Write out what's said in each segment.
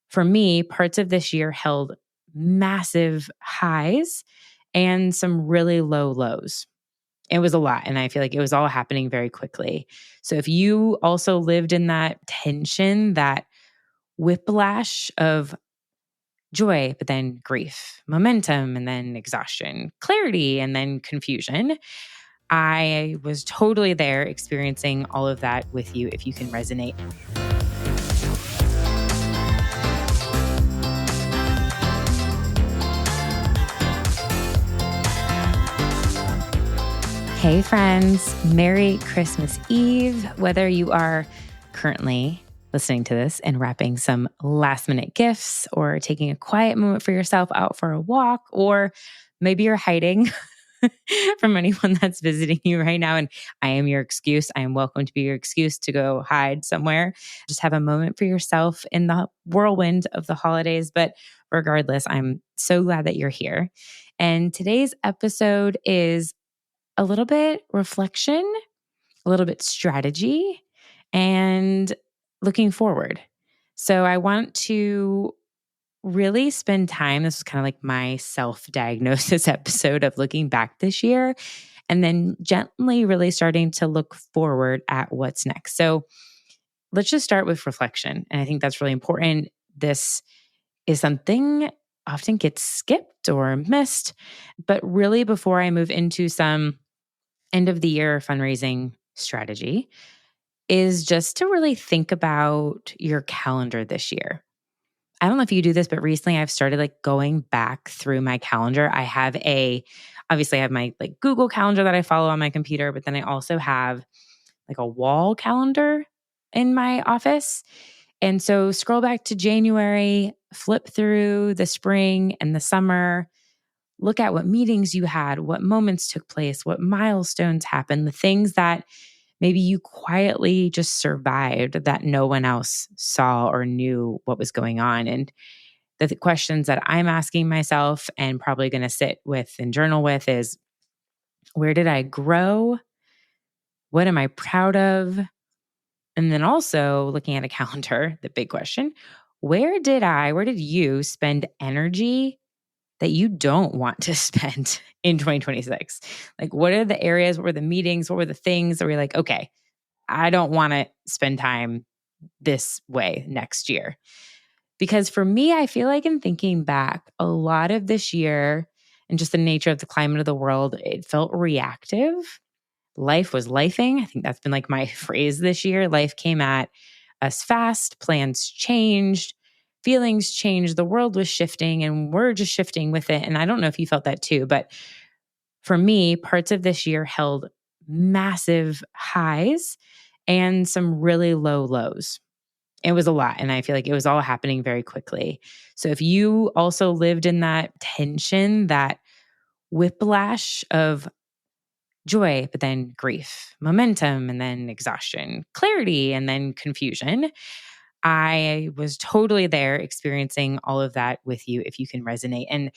For me, parts of this year held massive highs and some really low lows. It was a lot. And I feel like it was all happening very quickly. So if you also lived in that tension, that whiplash of joy, but then grief, momentum, and then exhaustion, clarity, and then confusion, I was totally there experiencing all of that with you if you can resonate. Hey friends, Merry Christmas Eve. Whether you are currently listening to this and wrapping some last minute gifts or taking a quiet moment for yourself out for a walk, or maybe you're hiding from anyone that's visiting you right now. And I am your excuse. I am welcome to be your excuse to go hide somewhere. Just have a moment for yourself in the whirlwind of the holidays. But regardless, I'm so glad that you're here. And today's episode is a little bit reflection, a little bit strategy, and looking forward. So I want to really spend time. This is kind of like my self-diagnosis episode of looking back this year and then gently really starting to look forward at what's next. So let's just start with reflection. And I think that's really important. This is something often gets skipped or missed, but really before I move into some end of the year fundraising strategy is just to really think about your calendar this year. I don't know if you do this, but recently I've started like going back through my calendar. Obviously I have my like Google calendar that I follow on my computer, but then I also have like a wall calendar in my office. And so scroll back to January, flip through the spring and the summer, look at what meetings you had, what moments took place, what milestones happened, the things that maybe you quietly just survived that no one else saw or knew what was going on. And the questions that I'm asking myself and probably going to sit with and journal with is, where did I grow? What am I proud of? And then also looking at a calendar, the big question, where did you spend energy that you don't want to spend in 2026? Like, what are the areas, what were the meetings, what were the things that were like, okay, I don't want to spend time this way next year? Because for me, I feel like in thinking back, a lot of this year and just the nature of the climate of the world, it felt reactive. Life was lifing. I think that's been like my phrase this year. Life came at us fast, plans changed, feelings changed, the world was shifting, and we're just shifting with it. And I don't know if you felt that too, but for me, parts of this year held massive highs and some really low lows. It was a lot. And I feel like it was all happening very quickly. So if you also lived in that tension, that whiplash of joy, but then grief, momentum, and then exhaustion, clarity, and then confusion, I was totally there experiencing all of that with you if you can resonate. And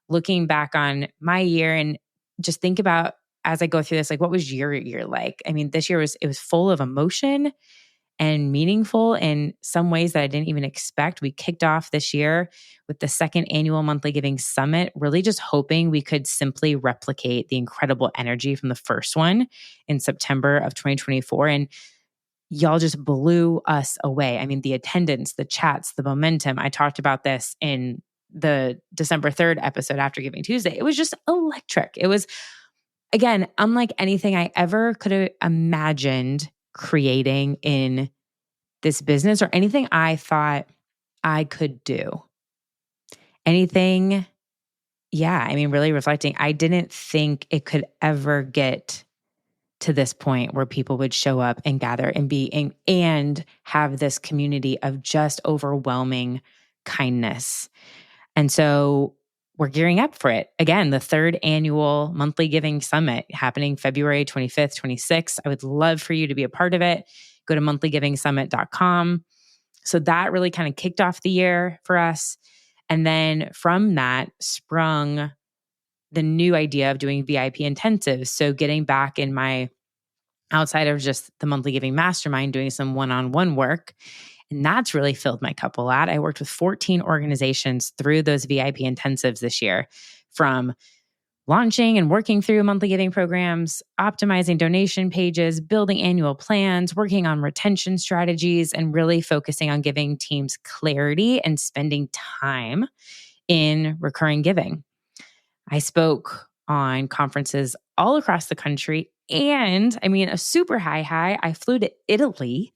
looking back on my year and just think about as I go through this, like, what was your year like? I mean, this year was full of emotion and meaningful in some ways that I didn't even expect. We kicked off this year with the second annual Monthly Giving Summit, really just hoping we could simply replicate the incredible energy from the first one in September of 2024. And y'all just blew us away. I mean, the attendance, the chats, the momentum. I talked about this in the December 3rd episode after Giving Tuesday. It was just electric. It was, again, unlike anything I ever could have imagined creating in this business or anything I thought I could do. Anything, I mean, really reflecting, I didn't think it could ever get to this point where people would show up and gather and have this community of just overwhelming kindness. And so we're gearing up for it. Again, the third annual Monthly Giving Summit happening February 25th, 26th. I would love for you to be a part of it. Go to monthlyGivingSummit.com. So that really kind of kicked off the year for us. And then from that sprung the new idea of doing VIP intensives. So getting back in my, outside of just the Monthly Giving Mastermind, doing some one-on-one work. And that's really filled my cup a lot. I worked with 14 organizations through those VIP intensives this year, from launching and working through monthly giving programs, optimizing donation pages, building annual plans, working on retention strategies, and really focusing on giving teams clarity and spending time in recurring giving. I spoke on conferences all across the country. And I mean, a super high, I flew to Italy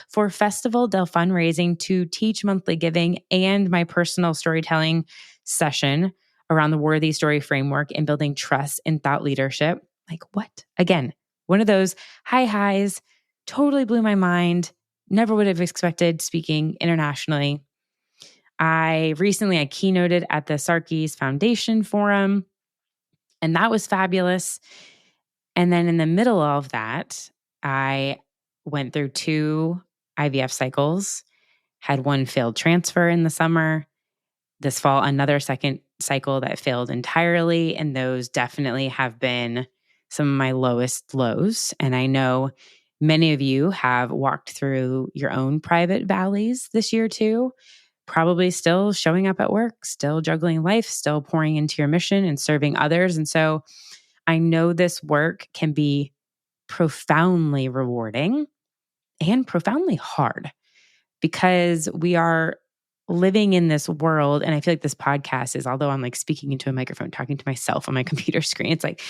for Festival del Fundraising to teach monthly giving and my personal storytelling session around the Worthy Story framework and building trust and thought leadership. Like, what? Again, one of those highs, totally blew my mind. Never would have expected speaking internationally. I keynoted at the Sarkees Foundation Forum, and that was fabulous. And then in the middle of that, I went through 2 IVF cycles, had 1 failed transfer in the summer. This fall, another second cycle that failed entirely. And those definitely have been some of my lowest lows. And I know many of you have walked through your own private valleys this year too, probably still showing up at work, still juggling life, still pouring into your mission and serving others. And so I know this work can be profoundly rewarding and profoundly hard, because we are living in this world. And I feel like this podcast is, although I'm like speaking into a microphone, talking to myself on my computer screen, it's like,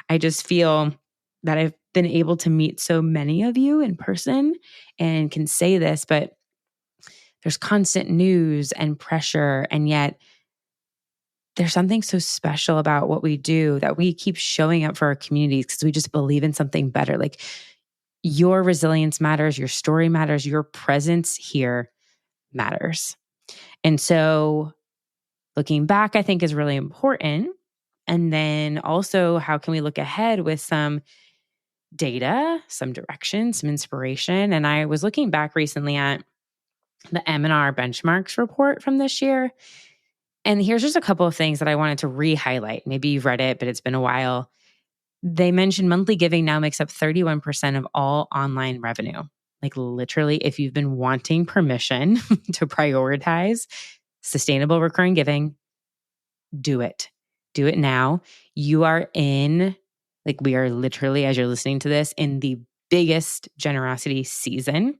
I just feel that I've been able to meet so many of you in person and can say this, but there's constant news and pressure. And yet there's something so special about what we do, that we keep showing up for our communities because we just believe in something better. Like, your resilience matters, your story matters, your presence here matters. And so looking back, I think, is really important. And then also, how can we look ahead with some data, some direction, some inspiration? And I was looking back recently at the M+R Benchmarks Report from this year. And here's just a couple of things that I wanted to re-highlight. Maybe you've read it, but it's been a while. They mentioned monthly giving now makes up 31% of all online revenue. Like, literally, if you've been wanting permission to prioritize sustainable recurring giving, do it. Do it now. You are we are literally, as you're listening to this, in the biggest generosity season.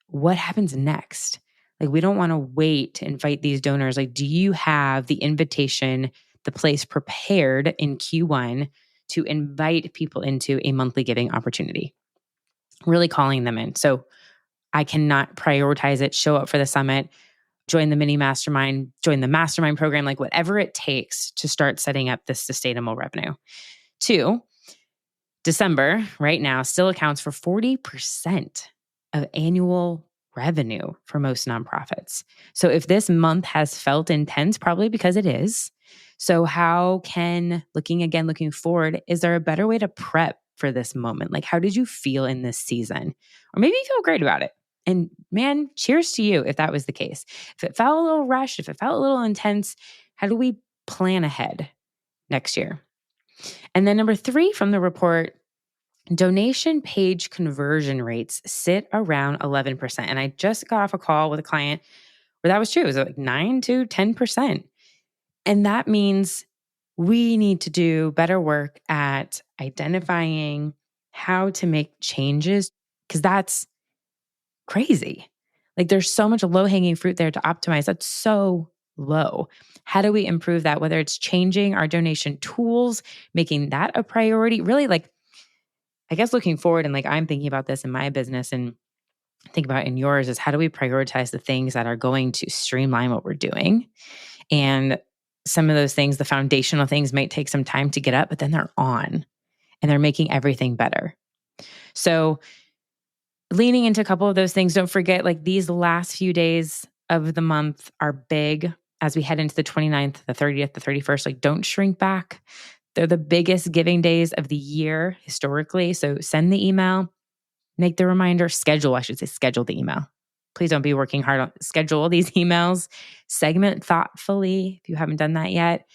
What happens next? Like, we don't want to wait to invite these donors. Like, do you have the invitation, the place prepared in Q1 to invite people into a monthly giving opportunity? Really calling them in. So I cannot prioritize it, show up for the summit, join the mini mastermind, join the mastermind program, like whatever it takes to start setting up this sustainable revenue. 2, December right now still accounts for 40% of annual revenue for most nonprofits. So if this month has felt intense, probably because it is. So how can, looking forward, is there a better way to prep for this moment? Like, how did you feel in this season? Or maybe you feel great about it. And man, cheers to you if that was the case. If it felt a little rushed, if it felt a little intense, how do we plan ahead next year? And then number 3 from the report, donation page conversion rates sit around 11%. And I just got off a call with a client where that was true. It was like 9 to 10%. And that means we need to do better work at identifying how to make changes, because that's crazy. Like, there's so much low-hanging fruit there to optimize. That's so low. How do we improve that? Whether it's changing our donation tools, making that a priority, really, like, I guess looking forward, and like I'm thinking about this in my business and think about in yours, is how do we prioritize the things that are going to streamline what we're doing? And some of those things, the foundational things, might take some time to get up, but then they're on and they're making everything better. So leaning into a couple of those things, don't forget, like, these last few days of the month are big as we head into the 29th, the 30th, the 31st. Like, don't shrink back. They're the biggest giving days of the year historically. So send the email, make the reminder, schedule the email. Please don't be working hard on schedule these emails, segment thoughtfully if you haven't done that yet.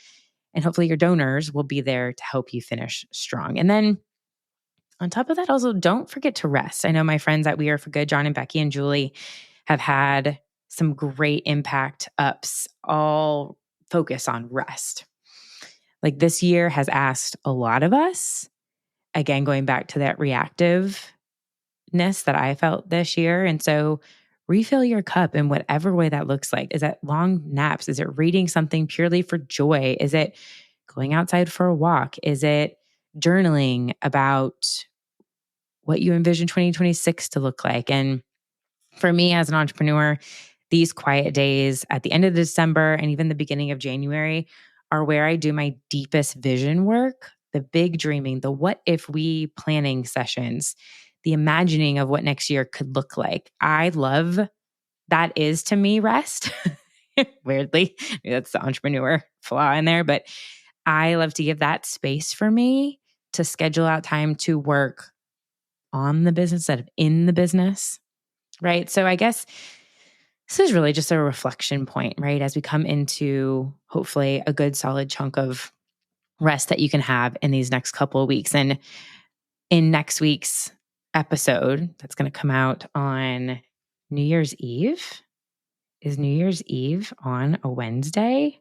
And hopefully your donors will be there to help you finish strong. And then on top of that, also, don't forget to rest. I know my friends at We Are for Good, John and Becky and Julie, have had some great impact ups, all focus on rest. Like this year has asked a lot of us, again, going back to that reactiveness that I felt this year. And so refill your cup in whatever way that looks like. Is it long naps? Is it reading something purely for joy? Is it going outside for a walk? Is it journaling about what you envision 2026 to look like? And for me as an entrepreneur, these quiet days at the end of December and even the beginning of January are where I do my deepest vision work, the big dreaming, the what if we planning sessions, the imagining of what next year could look like. I love that is to me rest. Weirdly, maybe that's the entrepreneur flaw in there, but I love to give that space for me to schedule out time to work on the business instead of in the business, right? So I guess this is really just a reflection point, right? As we come into hopefully a good solid chunk of rest that you can have in these next couple of weeks. And in next week's episode, that's going to come out on New Year's Eve. Is New Year's Eve on a Wednesday?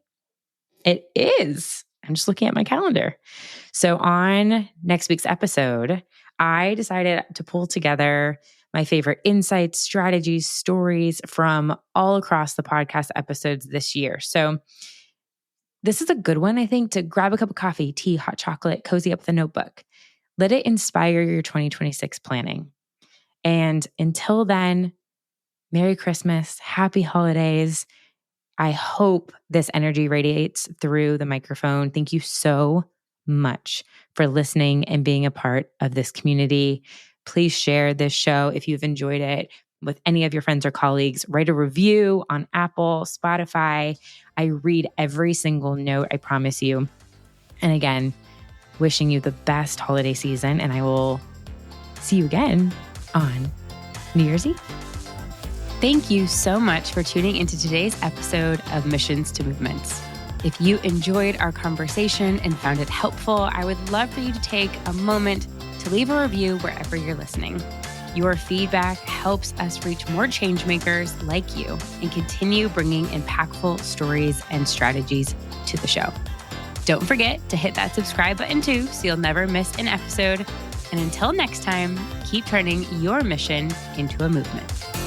It is. I'm just looking at my calendar. So on next week's episode, I decided to pull together my favorite insights, strategies, stories from all across the podcast episodes this year. So this is a good one, I think, to grab a cup of coffee, tea, hot chocolate, cozy up with a notebook. Let it inspire your 2026 planning. And until then, Merry Christmas, Happy Holidays. I hope this energy radiates through the microphone. Thank you so much for listening and being a part of this community. Please share this show if you've enjoyed it with any of your friends or colleagues. Write a review on Apple, Spotify. I read every single note, I promise you. And again, wishing you the best holiday season, and I will see you again on New Year's Eve. Thank you so much for tuning into today's episode of Missions to Movements. If you enjoyed our conversation and found it helpful, I would love for you to take a moment to leave a review wherever you're listening. Your feedback helps us reach more change makers like you and continue bringing impactful stories and strategies to the show. Don't forget to hit that subscribe button too, so you'll never miss an episode. And until next time, keep turning your mission into a movement.